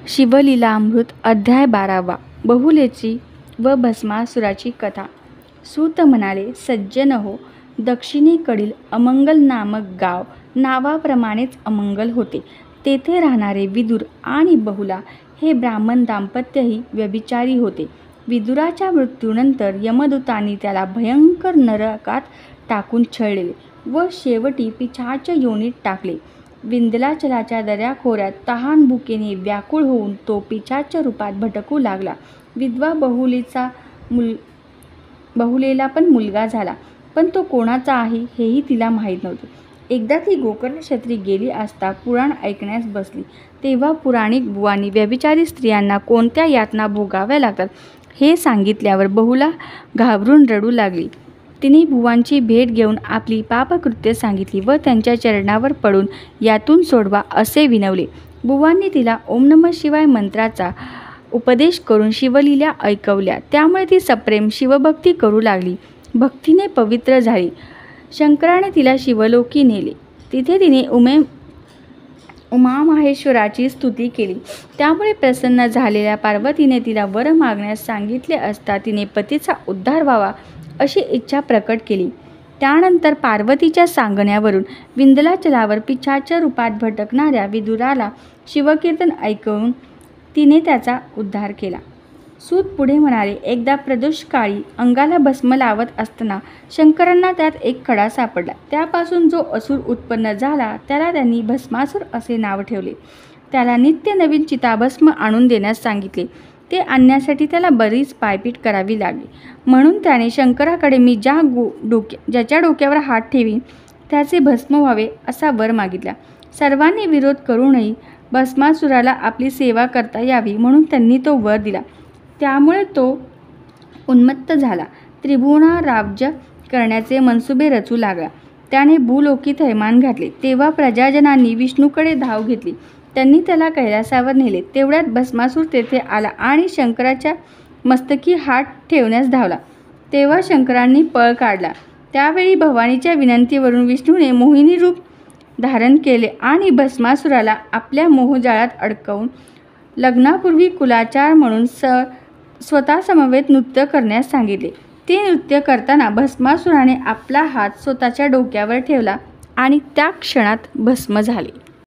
शिवलीलामृत अध्याय 12 बहुलेची व भस्मासुराची कथा। सूत म्हणाले, सज्जन हो, दक्षिणेकडील अमंगल नामक गाव नावाप्रमाणेच अमंगल होते. तेथे राहणारे विदुर आणि बहुला हे ब्राह्मण दाम्पत्यही व्यभिचारी होते. विदुराच्या मृत्यूनंतर यमदूतांनी त्याला भयंकर नरकात टाकून छळले व शेवटी पिशाच योनीत टाकले. विंध्याचलाच्या दऱ्याखोऱ्यात तहान भुकेने व्याकुळ होऊन तो पिशाच रूपात भटकू लागला. विधवा बहुलेला पण मुलगा झाला, पण तो कोणाचा आहे हेही तिला माहीत नव्हते. एकदा ती गोकर्ण क्षेत्री गेली असता पुराण ऐकण्यास बसली, तेव्हा पुराणिक बुवांनी व्यभिचारी स्त्रियांना कोणत्या यातना भोगाव्या लागतात हे सांगितल्यावर बहुला घाबरून रडू लागली. तिने बुवांची भेट घेऊन आपली पापकृत्य सांगितली व त्यांच्या चरणावर पडून यातून सोडवा असे विनवले. बुवांनी तिला ओम नमः शिवाय मंत्राचा उपदेश करून शिवलीला ऐकवल्या. त्यामुळे ती सप्रेम शिवभक्ती करू लागली. भक्तीने पवित्र झाली. शंकराने तिला शिवलोकी नेले. तिथे तिने उमामहेश्वराची स्तुती केली. त्यामुळे प्रसन्न झालेल्या पार्वतीने तिला वर मागण्यास सांगितले असता तिने पतीचा उद्धार व्हावा अशी इच्छा प्रकट केली. त्यानंतर पार्वतीच्या सांगण्यावरून विंध्याचलावर पिशाच रूपात भटकणाऱ्या विदुराला शिवकीर्तन ऐकवून तिने त्याचा उद्धार केला. सूत पुढे म्हणाले, एकदा प्रदोषकाळी अंगाला भस्म लावत असताना शंकरांना त्यात एक खडा सापडला. त्यापासून जो असुर उत्पन्न झाला त्याला त्यांनी भस्मासूर असे नाव ठेवले. त्याला नित्य नवीन चिताभस्म आणून देण्यास सांगितले. ते आणण्यासाठी त्याला बरीच पायपीट करावी लागली. म्हणून त्याने शंकराकडे मी ज्याच्या डोक्यावर हात ठेवीन त्याचे भस्म व्हावे असा वर मागितला. सर्वांनी विरोध करूनही भस्मासुराला आपली सेवा करता यावी म्हणून त्यांनी तो वर दिला. त्यामुळे तो उन्मत्त झाला. त्रिभुवना राज्य करण्याचे मनसुबे रचू लागला. त्याने भूलोकी थैमान घातले. तेव्हा प्रजाजनांनी विष्णूकडे धाव घेतली. त्यांनी त्याला कैलासावर नेले. तेवढ्यात भस्मासूर तेथे आला आणि शंकराच्या मस्तकी हात ठेवण्यास धावला. तेव्हा शंकरांनी पळ काढला. त्यावेळी भवानीच्या विनंतीवरून विष्णूने मोहिनी रूप धारण केले आणि भस्मासुराला आपल्या मोहजाळात अडकवून लग्नापूर्वी कुलाचार म्हणून स्वतः समवेत नृत्य करण्यास सांगितले. ते नृत्य करताना भस्मासुराने आपला हात स्वतःच्या डोक्यावर ठेवला आणि त्या क्षणात भस्म झाले.